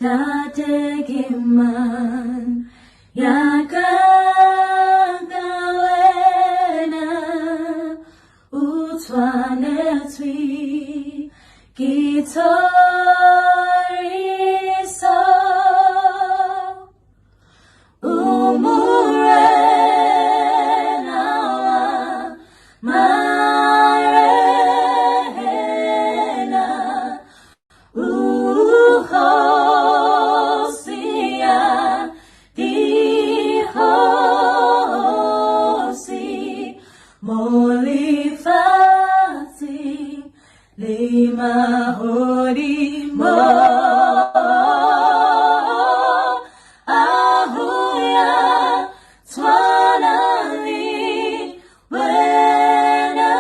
dategiman yakagawena utwanetwi gitoriso umurena marena uhosia dihosi molifati lima horimo ahuya twanali wena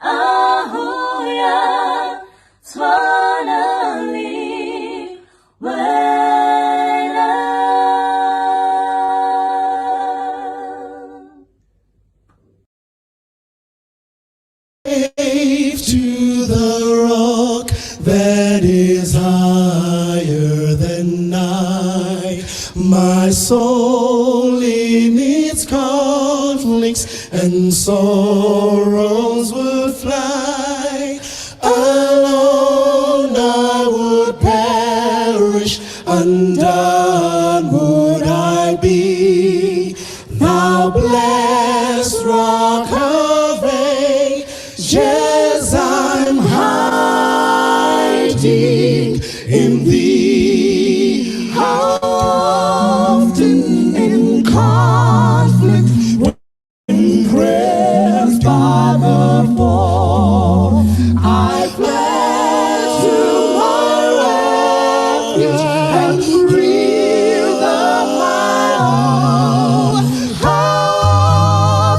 ahuya twanali wena. To the rock that is higher than I, my soul in its conflicts and sorrows would fly. Alone I would perish, undone would I be. Thou blessed rock of ages, I'm hiding in thee. How often in conflict, when pressed by the foe, I fled to my refuge and breathed of my own. How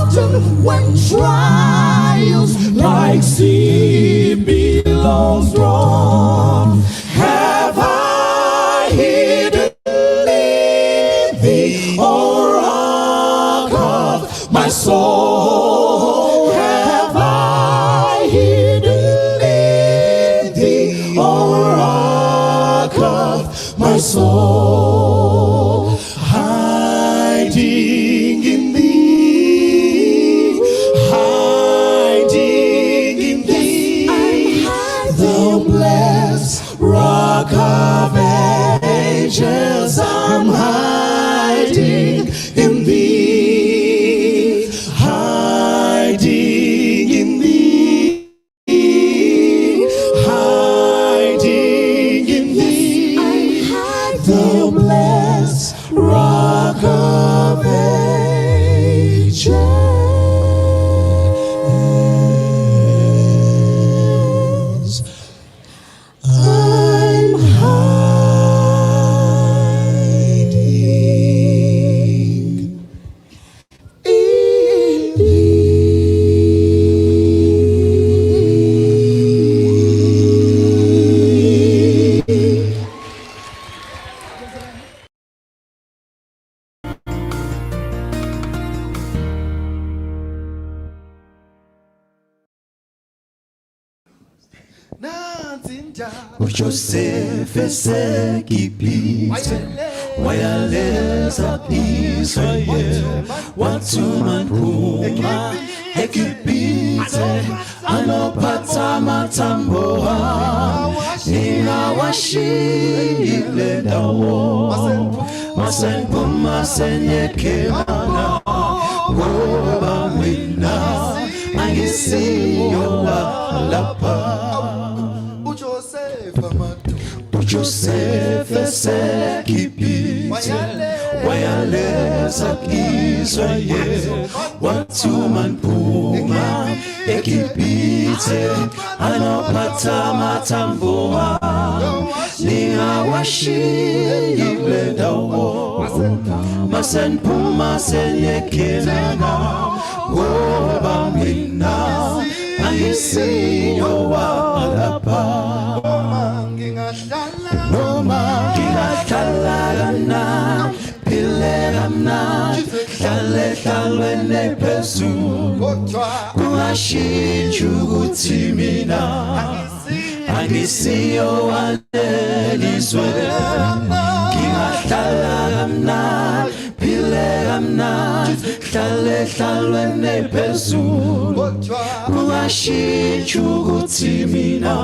often when trials like sea billows roar, have I hidden in thee, O rock of my soul? Have I hidden in thee, O rock of my soul? Hiding in thee, hiding in thee, the blessed rock of ages, I'm hiding in thee, hiding in thee, hiding in thee, the blessed rock of ages. I'm hiding in thee. Joseph esekipite wayaleza Israel watuman puma ekipite anopata matamboa ninawashile dawo masenpuma senyekemana woba wina angisiyo walapa. Joseph esekipite wayaleza Israel watuman puma ekipite anopata matamboa ningawashile dawo masenpuma senyekelana woba mina angisiyo walapa. Noma kinakalalana pileramna kale nepesu unashinju utimina angisiyo walelizwe ngingahlala kamnandi phile kamnandi hlale hlalweni phezulu kungashintshi ukuthi mina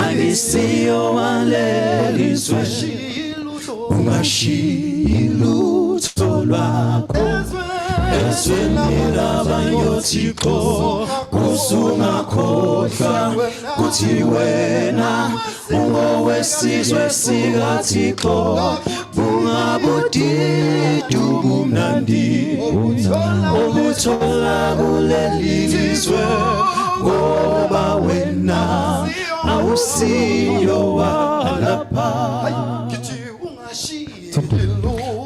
angisiyo walelizwe ungashiyi lutho lwakho ezweni labanyothixo kusungakhohlwa kuthi wena ungowesizwe sikathixo bungabudidi ubumnandi obuthola kuleli lizwe ngoba wena awusiyo walapha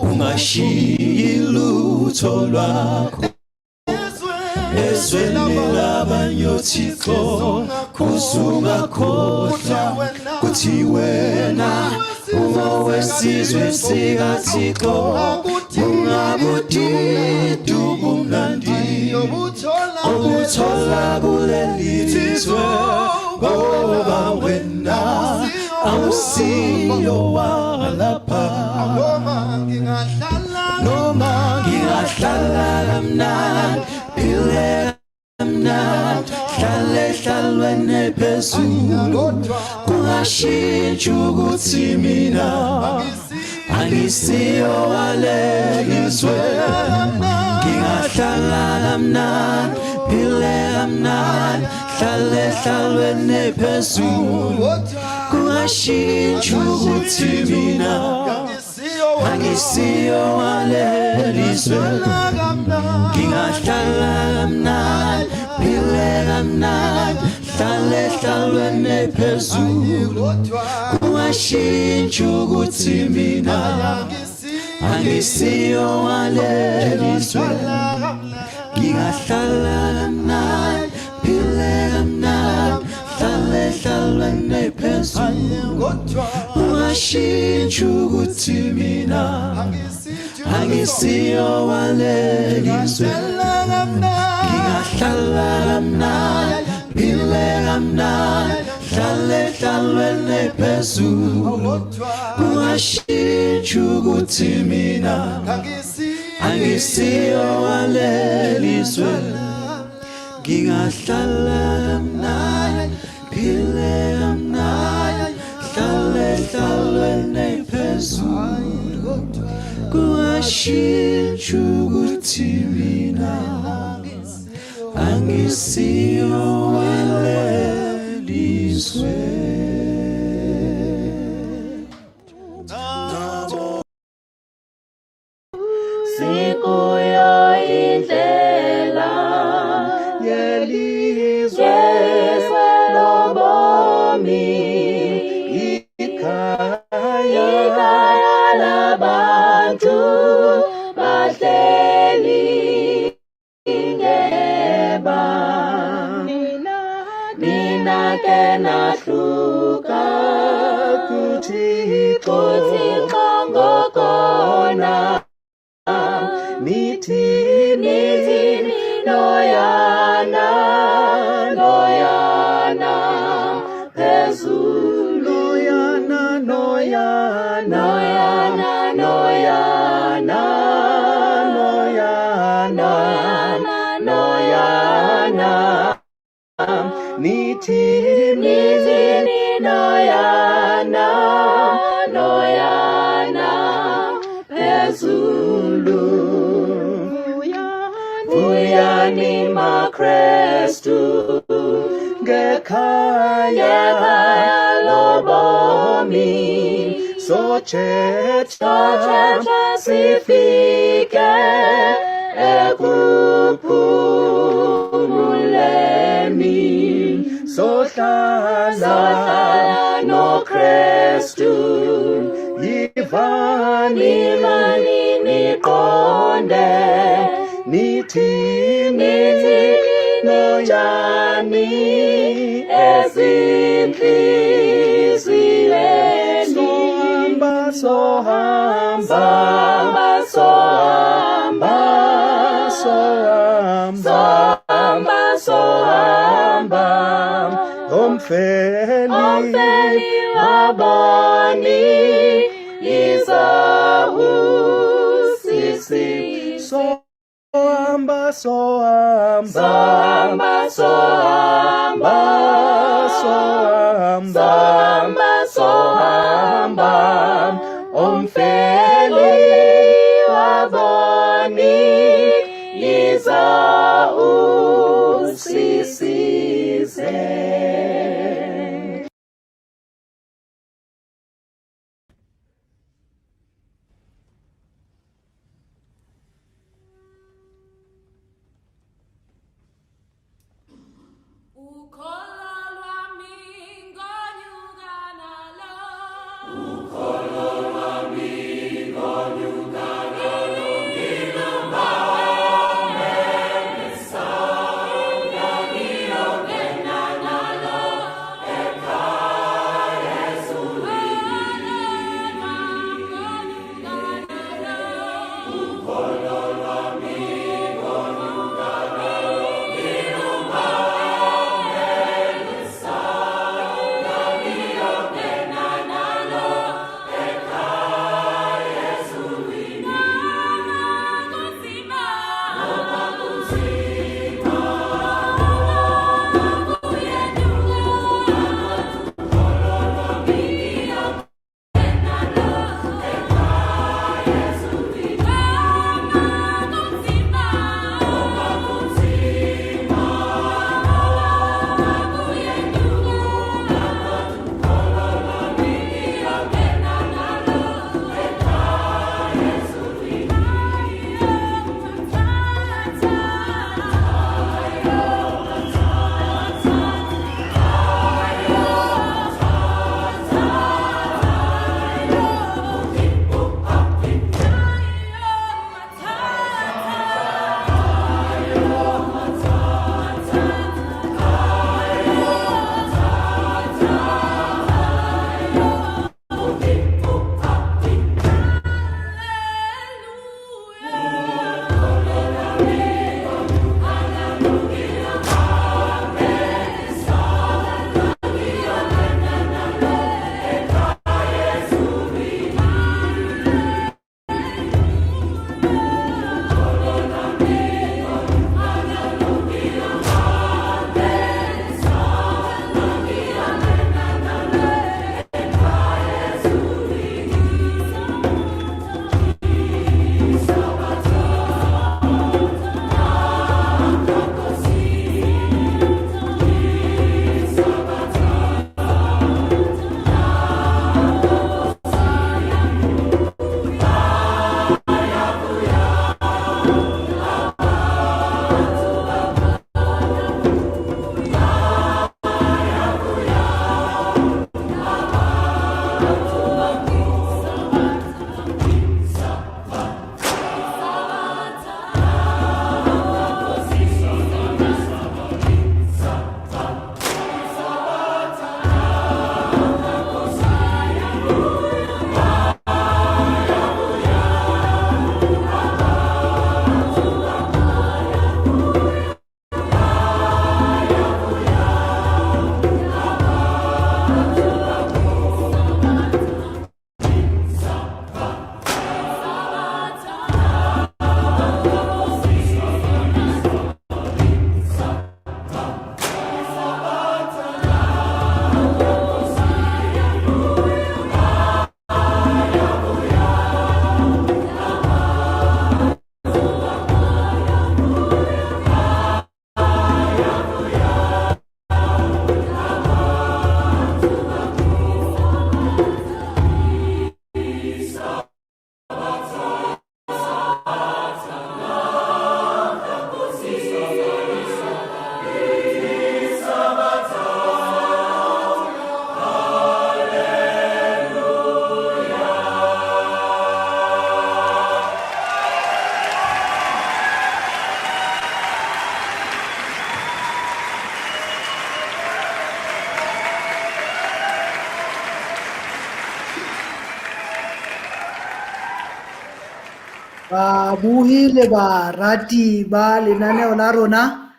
ungashiyi lutho lwakho ezweni labanyothixo kusungakhohlwa kuthi wena ungowesizwe sikathixo bungabudidi ubumnandi obuthola kuleli lizwe ngoba wena awusiyo walapha noma ngingahlala kamnandi phile kamnandi hlale hlalweni phezulu kungashintshi ukuthi mina angisiyo walelizwe ngingahlala kamnandi phile kamnandi hlale hlalweni phezulu kungashintshi ukuthi mina angisiyo walelizwe ngingahlala kamnandi phile kamnandi hlale hlalweni phezulu kungashintshi ukuthi mina angisiyo walelizwe ngingahlala kamnandi phile kamnandi hlale hlalweni phezulu kungashintshi ukuthi mina angisiyo walelizwe ngingahlala kamnandi phile kamnandi hlale hlalweni phezulu kungashintshi ukuthi mina angisiyo walelizwe ngingahlala kamnandi phile kamnandi hlale hlalweni phezulu kungashintshi ukuthi mina angisiyo walelizwe sikuyo indlela yelizwe lobomi ikhaya labantu bahleli ngeba mina ke nahluka kuthixo ngokona nithini noyana phezulu noyana nithini noyana phezulu Vuyani makrestu ngekhaya lobomi sochecha sifike ekuphumuleni sohlala no Kristu yivani niqonde nithini nojani ezinhliziyweni sohamba Omfeli wabani izahusisi. Sohamba Omfeli wabani izahusisize. buhile ba rati ba lenaneo la rona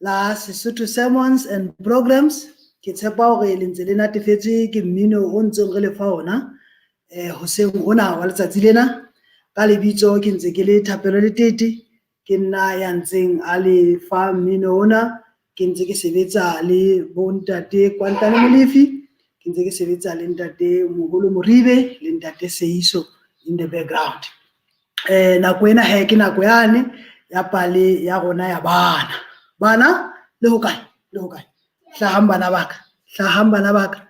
la Sesotho sermons and programs. ke tshepa hore le ntse le natefetswe ke mmino o ntseng re le fa ona hoseng hona wa letsatsi lena. Ka lebitso ke ntse ke le Thapelo Letete, ke nna ya ntseng a le fa mmino ona. Ke ntse ke sebetsa le bontate Kwantane Molefi, ke ntse ke sebetsa le ntate Moholo Moribe le ntate Seiso in the background. Nako ena ke nako yane ya pale ya rona ya bana. Bana le hokae? Le hokae? Hlahang bana baka, hlahang bana baka.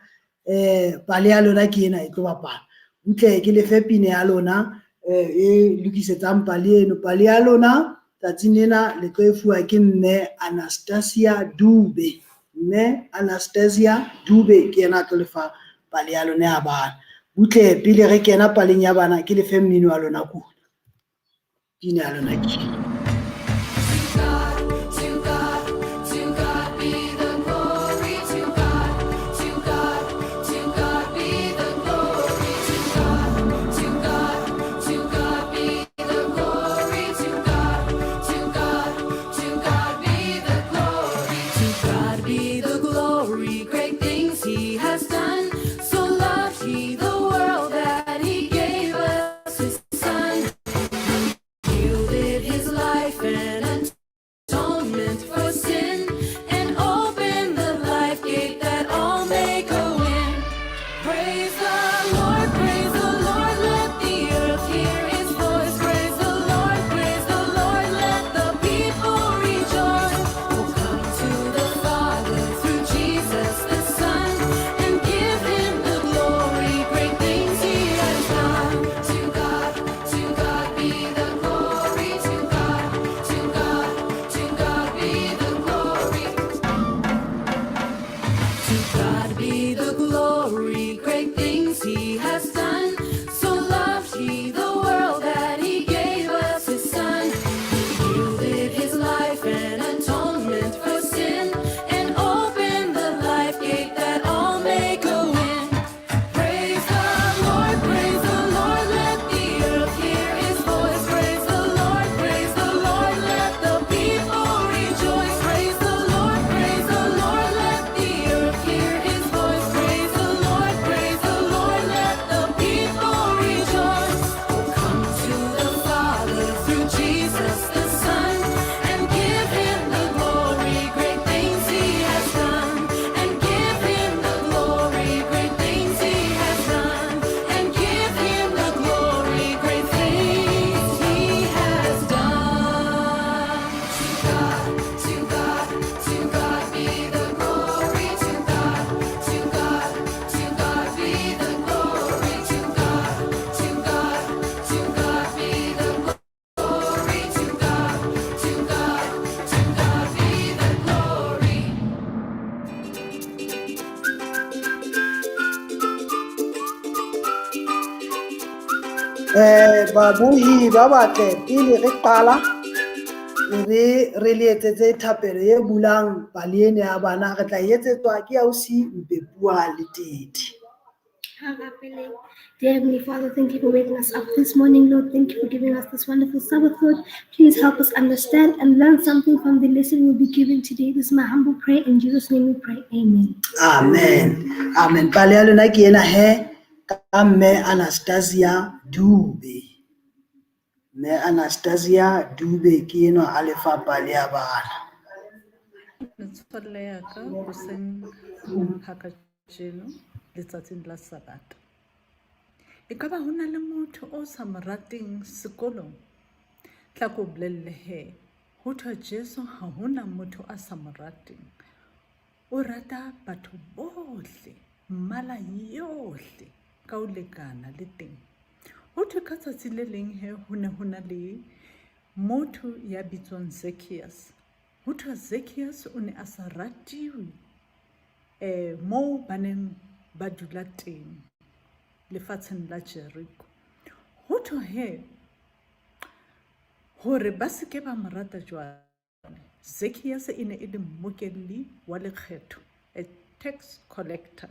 Pale ya lona ke ena e tlo bapala. Butle ke lefe pine ya lona e lokisetsang pale eno. Pale ya lona tsatsing lena le tlo e fuwa ke mme Anastasia Dube. Mme Anastasia Dube ke yena a tlo lefa pale ya lona ya bana. Butle pele re kena paleng ya bana ke lefe mmino wa lona kudu. Pine ya lona ke babuhi ba batle pele re qala re le etsetse thapelo e bulang pale ena ya bana re tla etsetswa ke ausi Mpepua Letete. Dear Heavenly Father, thank you for waking us up this morning, Lord. Thank you for giving us this wonderful Sabbath, Lord. Please help us understand and learn something from the lesson we'll be given today. This is my humble prayer. In Jesus' name we pray. Amen. Amen. Amen. Pale ya lona ke ena ka mme Anastasia Dube. Mme Anastasia Dube ke ena a lefa pale ya bana. Metswalle ya ka hoseng haka jeno letsatsing la Sabata. Ekaba ho na le motho o sa mo rateng sekolong? Tla ko bolelle he, ho thwa Jesu ha hona motho a sa mo rateng. O rata batho bohle, mmala yohle ka ho lekana le teng. Ho thwe ka tsatsi le leng he ho ne ho na le motho ya bitswang Zacchaeus. Ho thwa Zacchaeus o ne a sa ratiwe moo ba neng ba dula teng lefatsheng la Jericho. Ho thwa he hore ba se ke ba mo rata jwale, Zacchaeus e ne e le mmokelli wa lekgetho, a tax collector.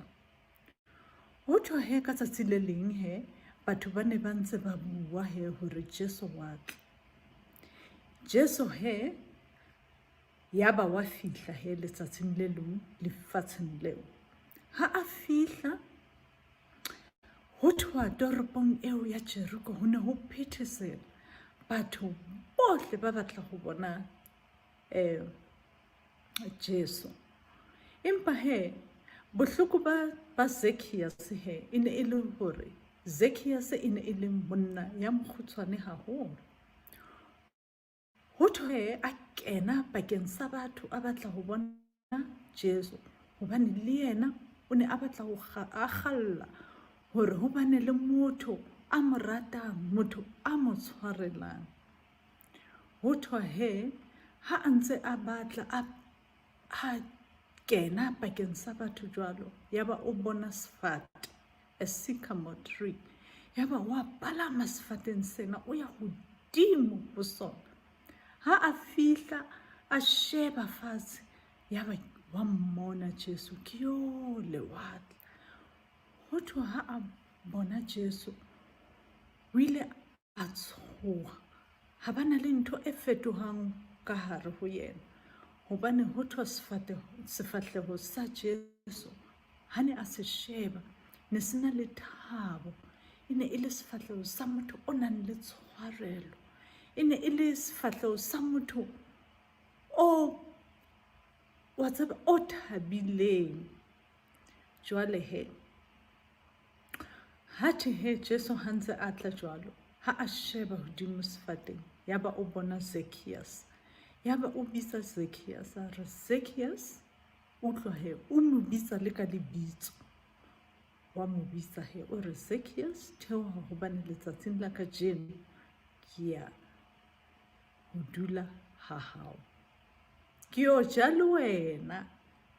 Ho thwa he ka tsatsi le leng he batho ba ne ba ntse ba bua he hore Jesu wa tla. Jesu he ya ba wa fihla he letsatsing le leng lefatsheng leo. ha a fihla ho thwa toropong eo ya Jeriko ho ne ho phethesela batho bohle ba batla ho bona Jesu. Empa he bohloko ba Zacchaeus he e ne e le hore Zacchaeus e ne e le monna ya mokgutshwane haholo. Ho thwe a kena bakeng sa batho a batla ho bona Jesu hobane le yena o ne a batla ho kgalla hore ho bane le motho a mo ratang, motho a mo tshwarelang. Ho thwa he ha a ntse a batla a kena bakeng sa batho jwalo, yaba o bona sefate, a sycamore tree, yaba wa palama sefateng sena o ya hodimo ho sona. Ha a fihla a sheba fatshe, yaba wa mmona Jesu ke yo lewatle. Ho thwa ha a bona Jesu o ile a tshoha, ha bana le ntho e fetohang ka hare ho yena, hobane ho thwa sefahleho sa Jesu ha ne a se sheba ne se na le thabo, e ne e le sefahleho sa motho o nang le tshwarelo, e ne e le sefahleho sa motho o wa tseba o thabileng. Jwale he ha he Jesu ha ntse a tla jwalo, ha a sheba hodimo sefateng, yaba o bona Zacchaeus, yaba o bitsa Zacchaeus a re, Zacchaeus, utlwa he, o mo bitsa le ka lebitso, wa mo bitsa he o re, Zacchaeus, theoha hobane letsatsing la kajeno ke ya ho dula ha hao, ke yo ja le wena,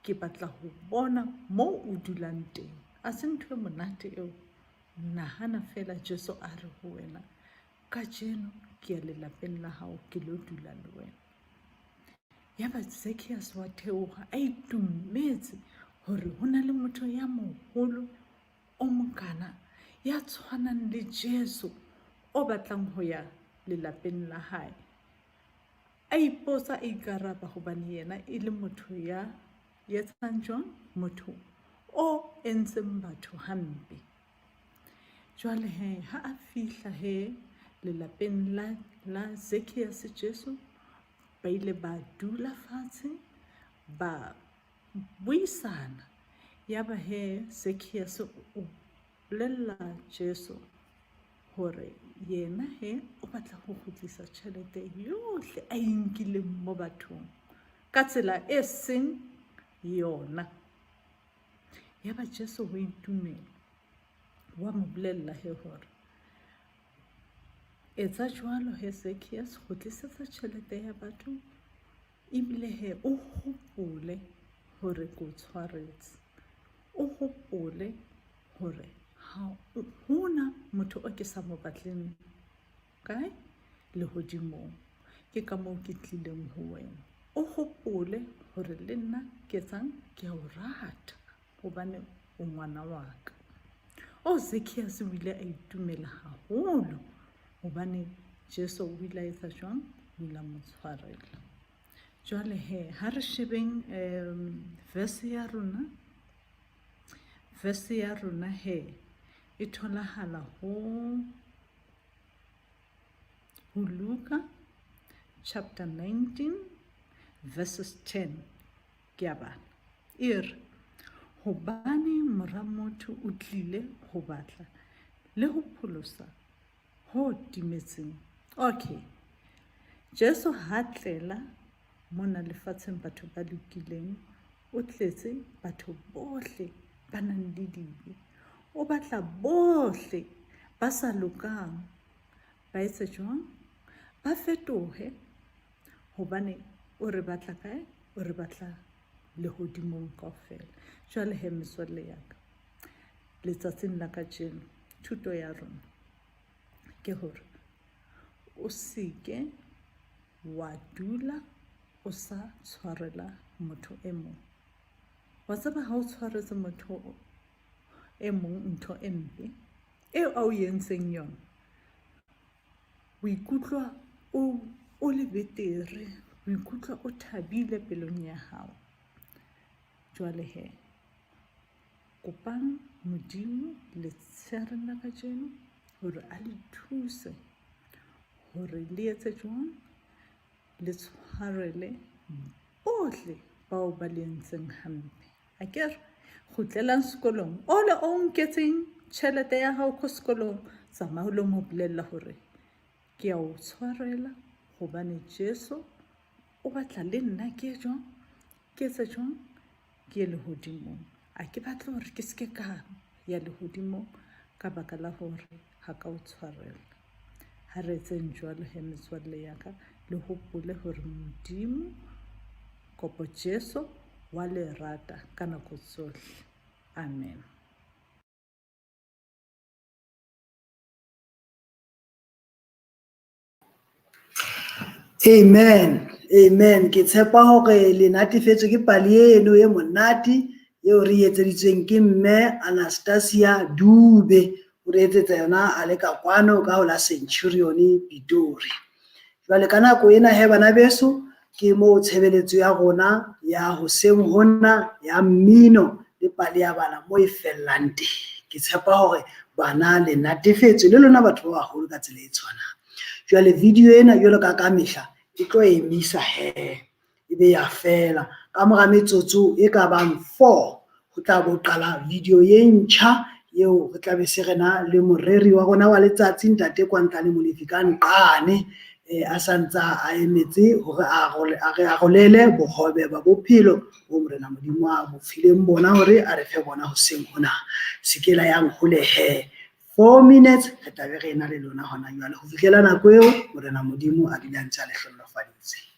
ke batla ho bona moo o dulang teng. A se ntho e monate eo? Nahana fela Jesu a re ho wena, kajeno ke ya lelapeng la hao, ke lo dula le wena. Yaba Zacchaeus wa theoha a itumetse hore ho na le motho ya moholo o mokana ya tshwanang le Jesu o batlang ho ya lelapeng la hae. A ipotsa, a ikaraba hobane yena e le motho ya etsang jwang, motho o entseng batho hampe. Jwale he ha a fihla he lelapeng la Zacchaeus, Jesu ba ile ba dula fatshe ba buisana, yaba he Zacchaeus o bolella Jesu hore yena he o batla ho kgutlisa tjhelete yohle a inkileng mo bathong ka tsela e seng yona. Yaba Jesu ho itumela, wa mo bolella he hore etsa jwalo he Zacchaeus, kgutlisetsa tjhelete ya batho, ebile he o hopole hore ke o tshwaretse, o hopole hore ha hona motho o ke sa mo batleng kae lehodimong, ke ka moo ke tlileng ho wena. O hopole hore le nna ke etsang, ke a o rata hobane o ngwana wa ka. Zacchaeus o ile a itumela haholo hobane Jesu o ile a etsa jwang, o ile a mo tshwarela. Jwale he ha re shebeng verse ya rona he e tholahala ho Luka chapter 19 verses 10 ke a bala, e re, hobane mora motho o tlile ho batla le ho pholosa ho timetseng. Okay, Jesu ha tlela mona lefatsheng batho ba lokileng, o tletse batho bohle ba nang le dibe, o batla bohle ba sa lokang ba etse jwang, ba fetohe, hobane o re batla kae, o re batla lehodimong kaofela. Jwale he metswalle ya ka, letsatsing la kajeno thuto ya rona ke hore o seke wa dula o sa tshwarela motho e mong. Wa tseba ha o tshwaretse motho e mong ntho e mpe eo a o entseng yona, o ikutlwa o le betere, o ikutlwa o thabile pelong ya hao. Jwale he kopang Modimo letshehare la kajeno hore a le thuse hore le etse jwang le tshwarele bohle bao ba le entseng hampe. Akere kgutlelang sekolong ole o nketseng tjhelete ya hao ko sekolong tsamaya o lo mo bolella hore ke a o tshwarela hobane Jesu o batla le nna ke jwang ke etse jwang ke ye lehodimong. A ke batle hore ke seke ka ya lehodimong ka baka la hore ha ka o tshwarela. Ha re etseng jwalo he metswalle ya ka, le hopole hore Modimo kopo Jesu wa le rata ka nako tsohle. Amen. Amen. Amen. Ke tshepa hore le natefetswe ke pali eno e monate eo re etseditsweng ke mme Anastasia Dube. O re etsetsa yona a le ka kwano ka ho la Centurion Pitori. Jwale ka nako ena he bana beso ke mo tshebeletso ya rona ya hoseng hona ya Mino le pali ya bana mo e fellang teng. Ke tshepa hore bana le natefetswe le lona batho ba baholo ka tsela e tshwanang. Jwale video ena jwalo ka mehla e tlo emisa he ebe ya fela ka mora metsotso e ka bang 4 ho tla bo qala video ye ntjha eo re tla be se rena le moreri wa rona wa letsatsi ntate Kwantla le Molefikane Qane a santsa a emetse hore a re arolele bohobe ba bophelo bo morena Modimo a bo fileng bona hore a re fe bona hoseng hona. Sekela yang hole he 4 minutes re tla be re ena le lona hona jwale ho fihlela nako eo morena Modimo a dula ntse a le hlollofaditse.